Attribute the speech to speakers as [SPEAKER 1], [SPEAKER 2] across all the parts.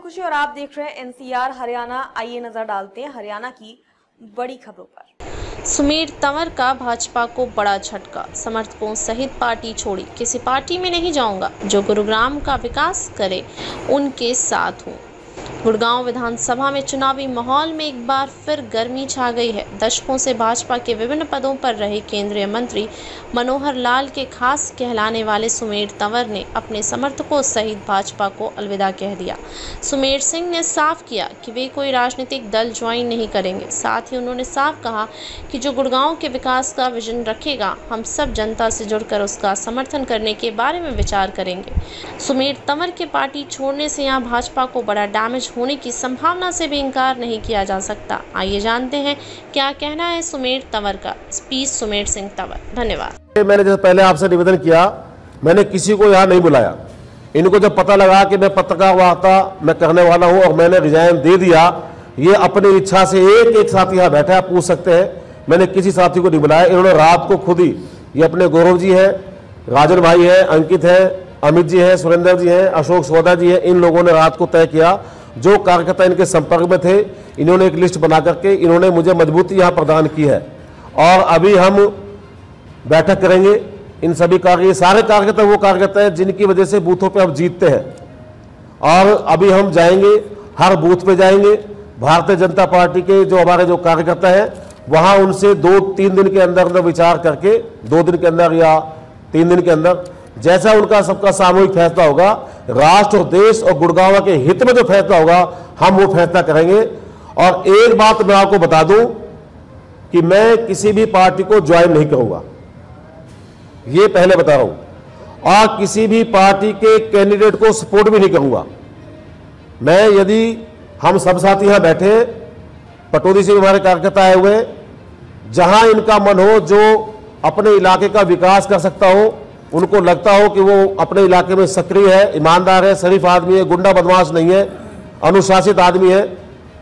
[SPEAKER 1] खुशी और आप देख रहे हैं एनसीआर हरियाणा। आइए नजर डालते हैं हरियाणा की बड़ी खबरों पर।
[SPEAKER 2] सुमेर तंवर का भाजपा को बड़ा झटका, समर्थकों सहित पार्टी छोड़ी। किसी पार्टी में नहीं जाऊंगा, जो गुरुग्राम का विकास करे उनके साथ हूँ। गुड़गांव विधानसभा में चुनावी माहौल में एक बार फिर गर्मी छा गई है। दशकों से भाजपा के विभिन्न पदों पर रहे केंद्रीय मंत्री मनोहर लाल के खास कहलाने वाले सुमेर तंवर ने अपने समर्थकों सहित भाजपा को अलविदा कह दिया। सुमेर सिंह ने साफ किया कि वे कोई राजनीतिक दल ज्वाइन नहीं करेंगे। साथ ही उन्होंने साफ कहा कि जो गुड़गांव के विकास का विजन रखेगा, हम सब जनता से जुड़कर उसका समर्थन करने के बारे में विचार करेंगे। सुमेर तंवर के पार्टी छोड़ने से यहाँ भाजपा को बड़ा डैमेज होने की संभावना से भी इनकार नहीं किया जा सकता। आइए जानते हैं क्या कहना है सुमेर तंवर का। स्पीच सुमेर सिंह तंवर। धन्यवाद।
[SPEAKER 3] मैंने जैसे पहले आपसे निवेदन किया, मैंने किसी को यहाँ नहीं बुलाया। इनको जब पता लगा कि मैं पत्रकार वार्ता मैं करने वाला हूँ और मैंने रिजाइन दे दिया, ये अपनी इच्छा से एक एक साथी यहाँ बैठा है, पूछ सकते हैं। मैंने किसी साथी को नहीं बुलाया। इन्होंने रात को खुद ही, ये अपने गौरव जी हैं, राजन भाई हैं, अंकित है, अमित जी हैं, सुरेंद्र जी हैं, अशोक सोदा जी हैं, इन लोगों ने रात को तय किया। जो कार्यकर्ता इनके संपर्क में थे, इन्होंने एक लिस्ट बना करके इन्होंने मुझे मजबूती यहाँ प्रदान की है। और अभी हम बैठक करेंगे। इन सभी सारे कार्यकर्ता वो कार्यकर्ता हैं जिनकी वजह से बूथों पे हम जीतते हैं। और अभी हम जाएंगे, हर बूथ पे जाएंगे। भारतीय जनता पार्टी के जो हमारे जो कार्यकर्ता हैं, वहाँ उनसे 2-3 दिन के अंदर विचार करके, 2 दिन के अंदर या 3 दिन के अंदर, जैसा उनका सबका सामूहिक फैसला होगा, राष्ट्र और देश और गुड़गांव के हित में जो फैसला होगा, हम वो फैसला करेंगे। और एक बात मैं आपको बता दूं कि मैं किसी भी पार्टी को ज्वाइन नहीं करूंगा, ये पहले बता रहा हूं। और किसी भी पार्टी के कैंडिडेट को सपोर्ट भी नहीं करूंगा। मैं, यदि हम सब साथी यहां बैठे, पटौदी से हमारे कार्यकर्ता आए हुए, जहां इनका मन हो, जो अपने इलाके का विकास कर सकता हो, उनको लगता हो कि वो अपने इलाके में सक्रिय है, ईमानदार है, शरीफ आदमी है, गुंडा बदमाश नहीं है, अनुशासित आदमी है,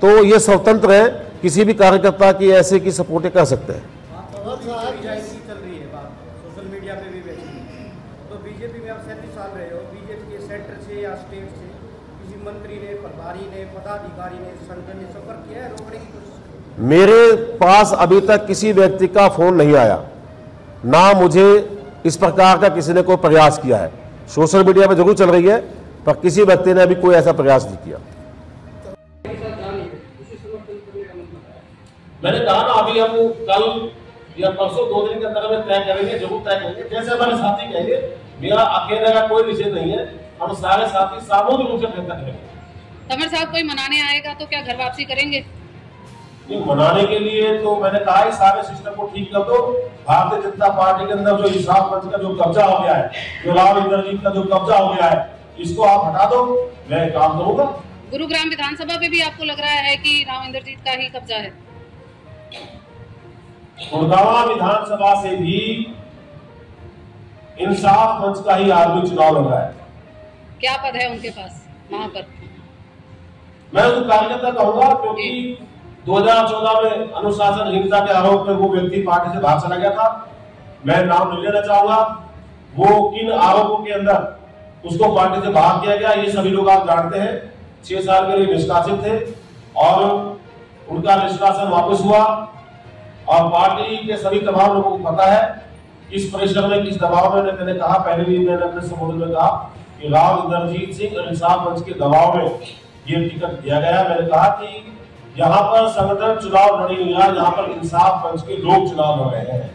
[SPEAKER 3] तो ये स्वतंत्र है, किसी भी कार्यकर्ता की ऐसे की सपोर्ट कर सकते हैं।
[SPEAKER 4] चल रही है बात सोशल मीडिया पे भी वैसे, तो बीजेपी में आप 37 साल रहे हो, बीजेपी के सेंटर से या स्टेट से किसी मंत्री ने, प्रभारी ने, पदाधिकारी ने, संगठन ने संपर्क किया है रोकने की कोशिश?
[SPEAKER 3] मेरे पास अभी तक किसी व्यक्ति का फोन नहीं आया, ना मुझे इस प्रकार का किसी ने कोई प्रयास किया है। सोशल मीडिया पे जरूर चल रही है, पर किसी व्यक्ति ने अभी कोई ऐसा प्रयास नहीं किया।
[SPEAKER 5] मैंने कहा ना, अभी हम कल या परसों 2 दिन के अंदर में तय करेंगे, जरूर तय करेंगे। जैसे हमारे साथी कहेंगे, मेरा अकेले का कोई निषेध नहीं है, हम सारे साथी सामूहिक रूप से फैसला करेंगे।
[SPEAKER 6] तंवर साहब कोई मनाने आएगा तो क्या घर वापसी करेंगे?
[SPEAKER 5] मनाने के लिए तो मैंने कहा है, सारे सिस्टम को ठीक कर दो। भारतीय जनता पार्टी के अंदर जो इंसाफ मंच का जो कब्जा हो गया है, जो राव इंद्रजीत का जो कब्जा हो गया है, इसको आप हटा दो, मैं काम करूंगा।
[SPEAKER 6] गुरुग्राम विधानसभा पे भी आपको लग रहा है कि राव इंद्रजीत का ही कब्जा है?
[SPEAKER 5] गुड़गांव विधानसभा से भी इंसाफ मंच का ही आदमी चुनाव लड़ रहा है।
[SPEAKER 6] क्या पद है उनके पास वहां पर?
[SPEAKER 5] मैं उस कार्यकर्ता कहूंगा, क्योंकि 2014 में अनुशासनहीनता के आरोप में वो व्यक्ति पार्टी से बाहर चला गया था। मैं नाम नहीं लेना चाहूंगा, वो किन आरोपों के अंदर उसको पार्टी से बाहर किया गया, ये सभी लोग आप जानते हैं। 6 साल के लिए निष्कासित थे और उनका निष्कासन वापस हुआ। और पार्टी के सभी तमाम लोगों को पता है किस प्रेशर में, किस दबाव में। मैंने कहा, पहले भी मैंने अपने संबोधन में कहा कि राव इंद्रजीत सिंह और इंसाफ मंच के दबाव में ये टिकट दिया गया। मैंने कहा कि यहाँ पर संगठन चुनाव लड़ी हुई है, यहाँ पर इंसाफ मंच के लोग चुनाव लड़ रहे हैं।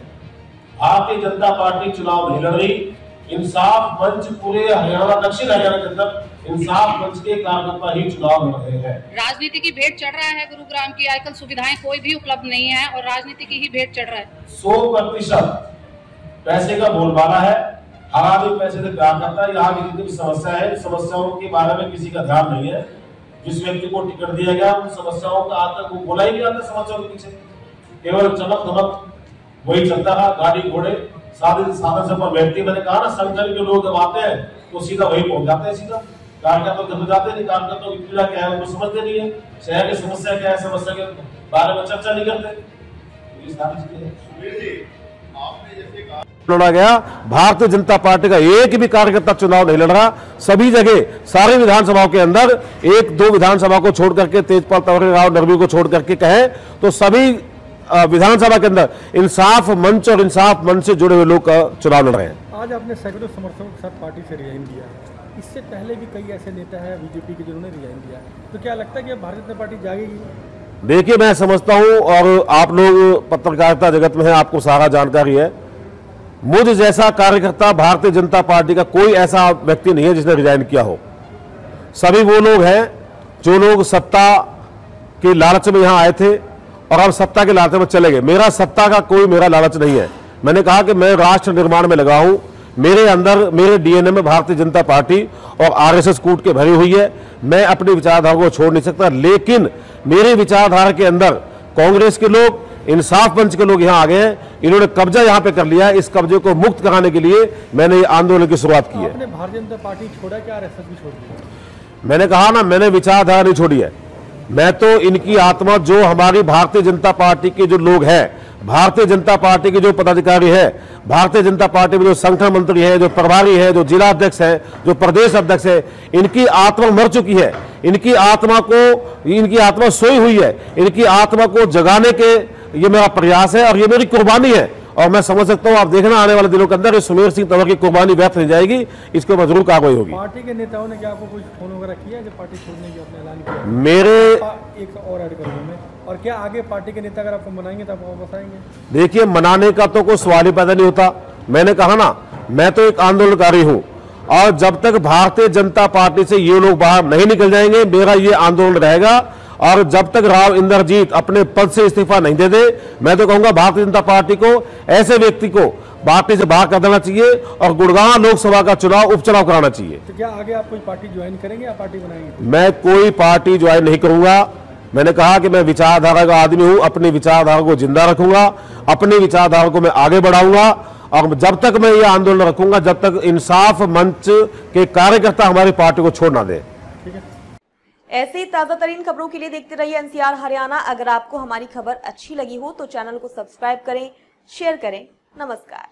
[SPEAKER 5] भारतीय जनता पार्टी चुनाव नहीं लड़ रही। इंसाफ मंच पूरे हरियाणा, दक्षिण हरियाणा के अंदर इंसाफ मंच के कार्यकर्ता ही चुनाव लड़ रहे हैं।
[SPEAKER 6] राजनीति की भेंट चढ़ रहा है गुरुग्राम की। आजकल सुविधाएं कोई भी उपलब्ध नहीं है और राजनीति की ही भेंट चढ़ रहा है।
[SPEAKER 5] 100% पैसे का बोलबाला है। हर आदमी पैसे से प्यार करता है। यहाँ की जितनी समस्या है, समस्याओं के बारे में किसी का ध्यान नहीं है। जिस व्यक्ति को टिकट दिया गया, उन समस्याओं का आज तक वो बोला ही नहीं आता। समस्याओं के पीछे केवल चमक धमक वही चलता है, गाड़ी घोड़े साधन से पर व्यक्ति। मैंने कहा ना, संगठन के लोग जब आते हैं तो सीधा वही पहुंच जाते हैं, सीधा कार्यकर्ता तो जाते नहीं। कार्यकर्ता की पीड़ा क्या है उनको समझते नहीं है, शहर की समस्या क्या है, समस्या के बारे में चर्चा नहीं करते। ये सारी चीजें हैं।
[SPEAKER 4] आपने जैसे कहा
[SPEAKER 3] लड़ा गया। भारतीय जनता पार्टी का एक भी कार्यकर्ता चुनाव नहीं लड़ रहा। सभी जगह सारी विधानसभाओं के अंदर एक दो विधानसभा को छोड़ करके, तेजपाल तंवर राव नरवी को छोड़ करके कहें तो सभी विधानसभा के अंदर इंसाफ मंच और इंसाफ मंच से जुड़े हुए लोग चुनाव लड़ रहे हैं।
[SPEAKER 7] आज आपने सैकड़ों समर्थकों के साथ पार्टी से रिजाइन दिया, इससे पहले भी कई ऐसे नेता हैं बीजेपी के जिन्होंने रिजाइन दिया, तो क्या लगता है कि अब भारतीय जनता पार्टी जागेगी?
[SPEAKER 3] देखिए, मैं समझता हूं और आप लोग पत्रकारिता जगत में हैं, आपको सारा जानकारी है। मुझ जैसा कार्यकर्ता भारतीय जनता पार्टी का कोई ऐसा व्यक्ति नहीं है जिसने रिजाइन किया हो। सभी वो लोग हैं जो लोग सत्ता के लालच में यहां आए थे और अब सत्ता के लालच में चले गए। मेरा सत्ता का कोई मेरा लालच नहीं है। मैंने कहा कि मैं राष्ट्र निर्माण में लगा हूं। मेरे अंदर, मेरे डीएनए में भारतीय जनता पार्टी और आरएसएस कूट के भरी हुई है। मैं अपनी विचारधारा को छोड़ नहीं सकता, लेकिन मेरी विचारधारा के अंदर कांग्रेस के लोग, इंसाफ मंच के लोग यहां आ गए हैं। इन्होंने कब्जा यहां पे कर लिया है। इस कब्जे को मुक्त कराने के लिए मैंने ये आंदोलन की शुरुआत की है।
[SPEAKER 7] आपने भारतीय जनता पार्टी छोड़ा क्या आरएसएस भी छोड़ दिया?
[SPEAKER 3] मैंने कहा ना, मैंने विचारधारा नहीं छोड़ी है। मैं तो इनकी आत्मा, जो हमारी भारतीय जनता पार्टी के जो लोग हैं, भारतीय जनता पार्टी के जो पदाधिकारी है, भारतीय जनता पार्टी में जो संगठन मंत्री है, जो प्रभारी है, जो जिला अध्यक्ष है, जो प्रदेश अध्यक्ष है, इनकी आत्मा मर चुकी है। इनकी आत्मा सोई हुई है। इनकी आत्मा को जगाने के ये मेरा प्रयास है और ये मेरी कुर्बानी है। और मैं समझ सकता हूं, आप देखना आने वाले दिनों के अंदर सुमेर सिंह तंवर की कुर्बानी व्यर्थ नहीं जाएगी। इसके ऊपर जरूर कार्रवाई होगी।
[SPEAKER 7] पार्टी के नेताओं ने क्या आपको कुछ फोन वगैरह किया जब पार्टी छोड़ने की आपने ऐलान किया?
[SPEAKER 3] मेरे
[SPEAKER 7] एक और ऐड करूंगा मैं, और क्या आगे पार्टी के नेता अगर आपको मनाएंगे तो आप वापस आएंगे?
[SPEAKER 3] देखिए, मनाने का तो कोई सवाल ही पैदा नहीं होता। मैंने कहा ना, मैं तो एक आंदोलनकारी हूं और जब तक भारतीय जनता पार्टी से ये लोग बाहर नहीं निकल जाएंगे, मेरा ये आंदोलन रहेगा। और जब तक राव इंद्रजीत अपने पद से इस्तीफा नहीं दे दे, मैं तो कहूंगा भारतीय जनता पार्टी को, ऐसे व्यक्ति को पार्टी से बाहर कर देना चाहिए और गुड़गांव लोकसभा का चुनाव, उपचुनाव कराना चाहिए।
[SPEAKER 7] तो क्या आगे आप कोई पार्टी ज्वाइन करेंगे या पार्टी बनाएंगे?
[SPEAKER 3] मैं कोई पार्टी ज्वाइन नहीं करूंगा। मैंने कहा कि मैं विचारधारा का आदमी हूं, अपनी विचारधारा को जिंदा रखूंगा, अपनी विचारधारा को मैं आगे बढ़ाऊंगा और जब तक मैं ये आंदोलन रखूंगा, जब तक इंसाफ मंच के कार्यकर्ता हमारी पार्टी को छोड़ ना दे।
[SPEAKER 1] ऐसे ही ताजा तरीन खबरों के लिए देखते रहिए एनसीआर हरियाणा। अगर आपको हमारी खबर अच्छी लगी हो तो चैनल को सब्सक्राइब करें, शेयर करें। नमस्कार।